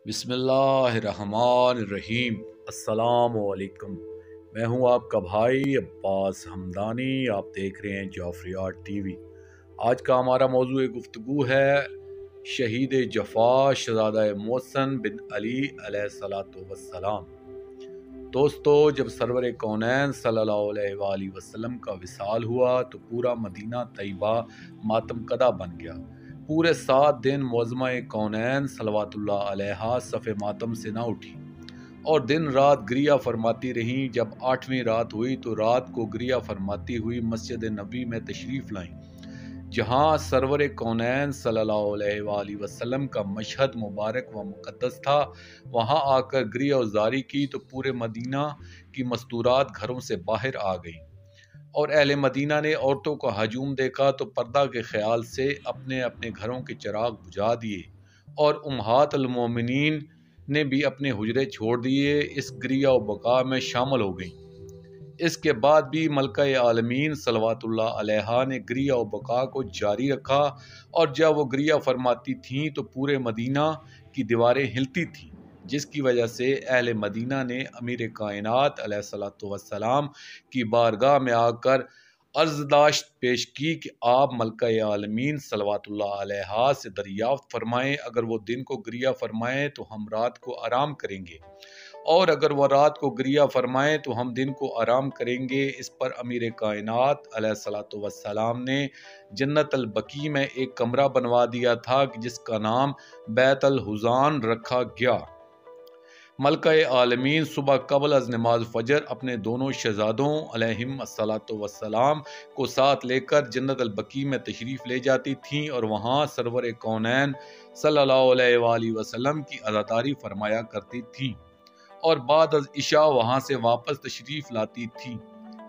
بسم اللہ الرحمن الرحیم۔ السلام علیکم، میں ہوں آپ کا بھائی عباس حمدانی۔ آپ دیکھ رہے ہیں جعفریات ٹی وی۔ آج کا ہمارا موضوع گفتگو ہے شہید جفا شہزادہ محسن بن علی علیہ الصلوۃ والسلام۔ دوستو، جب سرور کونین صلی اللہ علیہ وآلہ وسلم کا وصال ہوا تو پورا مدینہ طیبہ ماتم کدہ بن گیا۔ پورے 7 دن معظمہ کونین صلوات اللہ علیہا صف ماتم سے نہ اٹھی اور دن رات گریہ فرماتی رہیں۔ جب 8ویں رات ہوئی تو رات کو گریہ فرماتی ہوئی مسجد نبوی میں تشریف لائیں، جہاں سرور کونین صلی اللہ علیہ وآلہ وسلم کا مشہد مبارک و مقدس تھا۔ وہاں آ کر گریہ زاری کی تو پورے مدینہ کی مستورات گھروں سے باہر آ گئیں، اور اہل مدینہ نے عورتوں کا ہجوم دیکھا تو پردہ کے خیال سے اپنے اپنے گھروں کے چراغ بجھا دیے، اور امہات المومنین نے بھی اپنے حجرے چھوڑ دیے، اس گریہ و بقا میں شامل ہو گئیں۔ اس کے بعد بھی ملکہ عالمین صلوات اللہ علیہا نے گریہ و بقا کو جاری رکھا، اور جب وہ گریہ فرماتی تھیں تو پورے مدینہ کی دیواریں ہلتی تھیں، جس کی وجہ سے اہل مدینہ نے امیر کائنات علیہ الصلوۃ والسلام کی بارگاہ میں آ کر عرضداشت پیش کی کہ آپ ملکہ عالمین صلوات اللہ علیہا سے دریافت فرمائیں، اگر وہ دن کو گریہ فرمائیں تو ہم رات کو آرام کریں گے، اور اگر وہ رات کو گریہ فرمائیں تو ہم دن کو آرام کریں گے۔ اس پر امیر کائنات علیہ الصلوۃ والسلام نے جنت البقیع میں ایک کمرہ بنوا دیا تھا جس کا نام بیت الحزان رکھا گیا۔ ملکہ عالمین صبح قبل از نماز فجر اپنے دونوں شہزادوں علیہم الصلوۃ والسلام کو ساتھ لے کر جنت البقیع میں تشریف لے جاتی تھیں، اور وہاں سرور کونین صلی اللہ علیہ وآلہ وسلم کی عزاداری فرمایا کرتی تھیں، اور بعد از عشاء وہاں سے واپس تشریف لاتی تھیں۔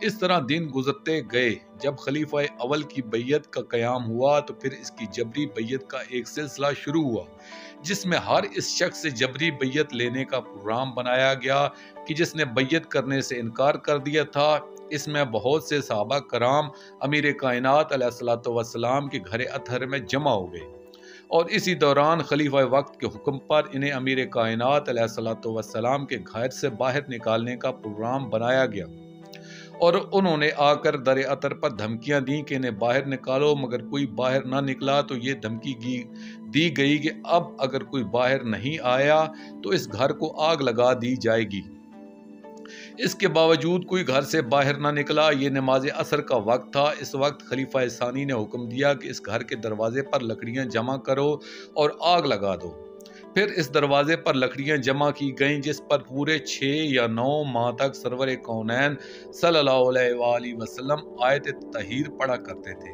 اس طرح دن گزرتے گئے۔ جب خلیفہ اول کی بیعت کا قیام ہوا تو پھر اس کی جبری بیعت کا ایک سلسلہ شروع ہوا، جس میں ہر اس شخص سے جبری بیعت لینے کا پروگرام بنایا گیا کہ جس نے بیعت کرنے سے انکار کر دیا تھا۔ اس میں بہت سے صحابہ کرام امیر کائنات علیہ الصلوۃ والسلام کے گھر اطہر میں جمع ہو گئے، اور اسی دوران خلیفہ وقت کے حکم پر انہیں امیر کائنات علیہ الصلوۃ والسلام کے گھر سے باہر نکالنے کا پروگرام بنایا گیا، اور انہوں نے آ کر در اطہر پر دھمکیاں دیں کہ انہیں باہر نکالو، مگر کوئی باہر نہ نکلا تو یہ دھمکی دی گئی کہ اب اگر کوئی باہر نہیں آیا تو اس گھر کو آگ لگا دی جائے گی۔ اس کے باوجود کوئی گھر سے باہر نہ نکلا۔ یہ نماز عصر کا وقت تھا۔ اس وقت خلیفہ ثانی نے حکم دیا کہ اس گھر کے دروازے پر لکڑیاں جمع کرو اور آگ لگا دو۔ پھر اس دروازے پر لکڑیاں جمع کی گئیں، جس پر پورے 6 یا 9 ماہ تک سرور کونین صلی اللہ علیہ وآلہ وسلم آیت تطہیر پڑھا کرتے تھے،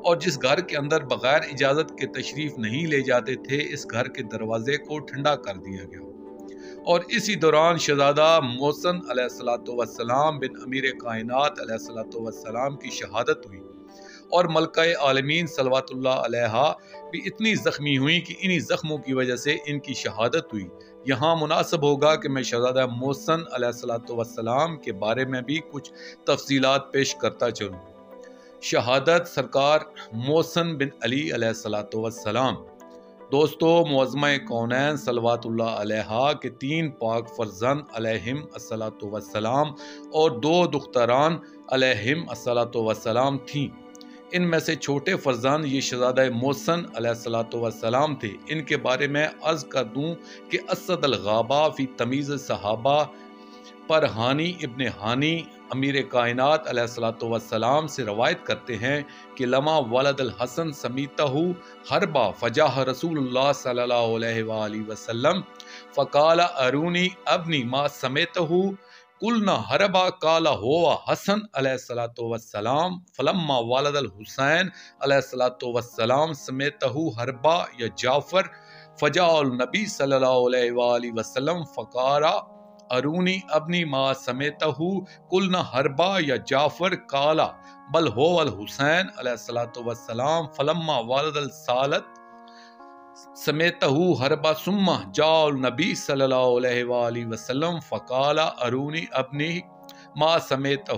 اور جس گھر کے اندر بغیر اجازت کے تشریف نہیں لے جاتے تھے، اس گھر کے دروازے کو ٹھنڈا کر دیا گیا۔ اور اسی دوران شہزادہ محسن علیہ الصلوۃ والسلام بن امیر کائنات علیہ الصلوۃ والسلام کی شہادت ہوئی، اور ملکہ عالمین صلوات اللہ علیہا بھی اتنی زخمی ہوئیں کہ انہی زخموں کی وجہ سے ان کی شہادت ہوئی۔ یہاں مناسب ہوگا کہ میں شہزادہ محسن علیہ الصلوۃ والسلام کے بارے میں بھی کچھ تفصیلات پیش کرتا چلوں۔ شہادت سرکار محسن بن علی علیہ الصلوۃ والسلام۔ دوستو، معظمہ کونین صلوات اللہ علیہا کے 3 پاک فرزند علیہم الصلوۃ والسلام اور 2 دختران علیہم الصلوۃ والسلام تھیں۔ ان میں سے چھوٹے فرزند یہ شہزادہ محسن علیہ الصلوۃ والسلام تھے۔ ان کے بارے میں عرض کر دوں کہ اسد الغابہ فی تمیز صحابہ پر ہانی ابن ہانی امیر کائنات علیہ الصلوۃ والسلام سے روایت کرتے ہیں کہ لما ولد الحسن سمیتہ حربا فجاہ رسول اللہ صلی اللہ علیہ وآلہ وسلم فقال ارونی ابنی ما سمیتہ قلنا حربا قال ہوا حسن علیہ الصلوۃ والسلام فلما ولد الحسین علیہ الصلوۃ والسلام سمیتہ حربا یا جعفر فجاء النبی صلی اللہ علیہ وآلہ وسلم فقال ارونی ابنی ما سمیتہ قلنا حربا یا جعفر قال بل هو الحسین علیہ الصلوۃ والسلام فلما ولد الثالث سمیتہ حربا ثم جاء النبی صلی اللہ علیہ وآلہ وسلم فقال ارونی ابنی ما سمیتہ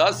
10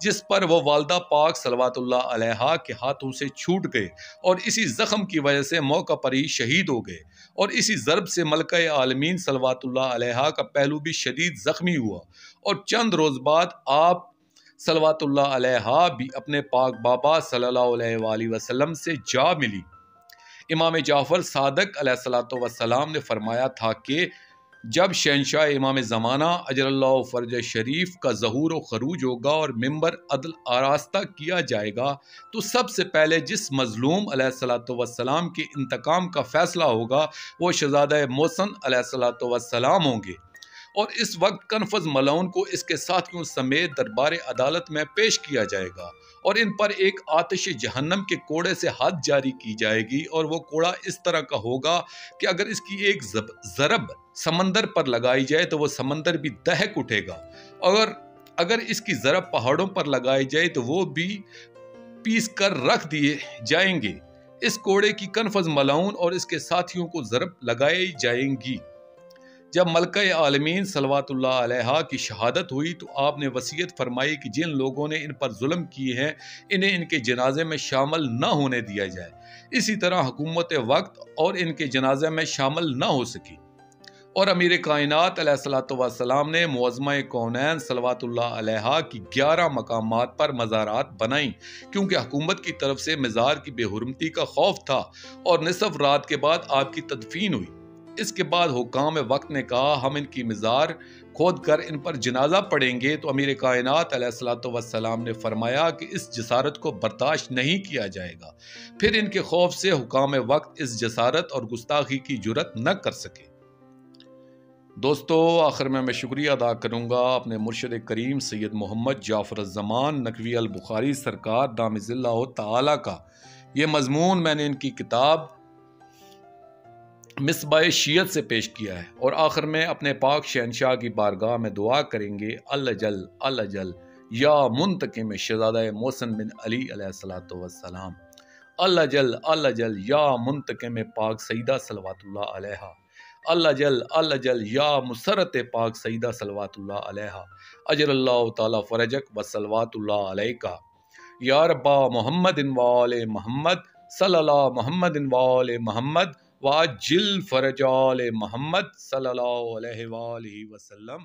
جس پر وہ والدہ پاک صلوات اللہ علیہا کے ہاتھوں سے چھوٹ گئے اور اسی زخم کی وجہ سے موقع پر ہی شہید ہو گئے، اور اسی ضرب سے ملکہ عالمین صلوات اللہ علیہا کا پہلو بھی شدید زخمی ہوا، اور چند روز بعد آپ صلوات اللہ علیہا بھی اپنے پاک بابا صلی اللہ علیہ وآلہ وسلم سے جا ملی۔ امام جعفر صادق علیہ الصلوۃ والسلام نے فرمایا تھا کہ جب شہنشاہ امام زمانہ اجل اللہ فرج شریف کا ظہور و خروج ہوگا اور ممبر عدل آراستہ کیا جائے گا تو سب سے پہلے جس مظلوم علیہ الصلوۃ والسلام کے انتقام کا فیصلہ ہوگا وہ شہزادہ محسن علیہ الصلوۃ والسلام ہوں گے، اور اس وقت کنفذ ملعون کو اس کے ساتھیوں سمیت دربار عدالت میں پیش کیا جائے گا، اور ان پر ایک آتش جہنم کے کوڑے سے حد جاری کی جائے گی، اور وہ کوڑا اس طرح کا ہوگا کہ اگر اس کی ایک ضرب سمندر پر لگائی جائے تو وہ سمندر بھی دہک اٹھے گا، اور اگر اس کی ضرب پہاڑوں پر لگائی جائے تو وہ بھی پیس کر رکھ دیے جائیں گے۔ اس کوڑے کی کنفذ ملعون اور اس کے ساتھیوں کو ضرب لگائی جائیں گی۔ جب ملکہ عالمین صلوات اللہ علیہا کی شہادت ہوئی تو آپ نے وصیت فرمائی کہ جن لوگوں نے ان پر ظلم کیے ہیں انہیں ان کے جنازے میں شامل نہ ہونے دیا جائے۔ اسی طرح حکومت وقت اور ان کے جنازے میں شامل نہ ہو سکی، اور امیر کائنات علیہ الصلوۃ والسلام نے معظمہ کونین صلوات اللہ علیہا کی 11 مقامات پر مزارات بنائیں، کیونکہ حکومت کی طرف سے مزار کی بے حرمتی کا خوف تھا، اور نصف رات کے بعد آپ کی تدفین ہوئی۔ اس کے بعد حکام وقت نے کہا ہم ان کی مزار کھود کر ان پر جنازہ پڑھیں گے، تو امیر کائنات علیہ الصلوۃ والسلام نے فرمایا کہ اس جسارت کو برداشت نہیں کیا جائے گا۔ پھر ان کے خوف سے حکام وقت اس جسارت اور گستاخی کی جرات نہ کر سکے۔ دوستو، آخر میں شکریہ ادا کروں گا اپنے مرشد کریم سید محمد جعفر الزمان نقوی البخاری سرکار دامِ اللہ تعالی کا۔ یہ مضمون میں نے ان کی کتاب مصباح شیعت سے پیش کیا ہے، اور آخر میں اپنے پاک شہنشاہ کی بارگاہ میں دعا کریں گے، اللہ جل یا منتقم شہزادہ محسن بن علی علیہ الصلوۃ والسلام، اللہ جل یا منتقم پاک سیدہ صلوات اللہ علیہا، اللہ جل یا مسرت پاک سیدہ صلوات اللہ علیہا، اجل اللہ تعالی فرجک و صلوات اللہ علیکہ، یا ربا محمد وآل محمد صلی اللہ محمد وآل محمد وعجل فرج آل محمد صلی اللہ علیہ وآلہ وسلم۔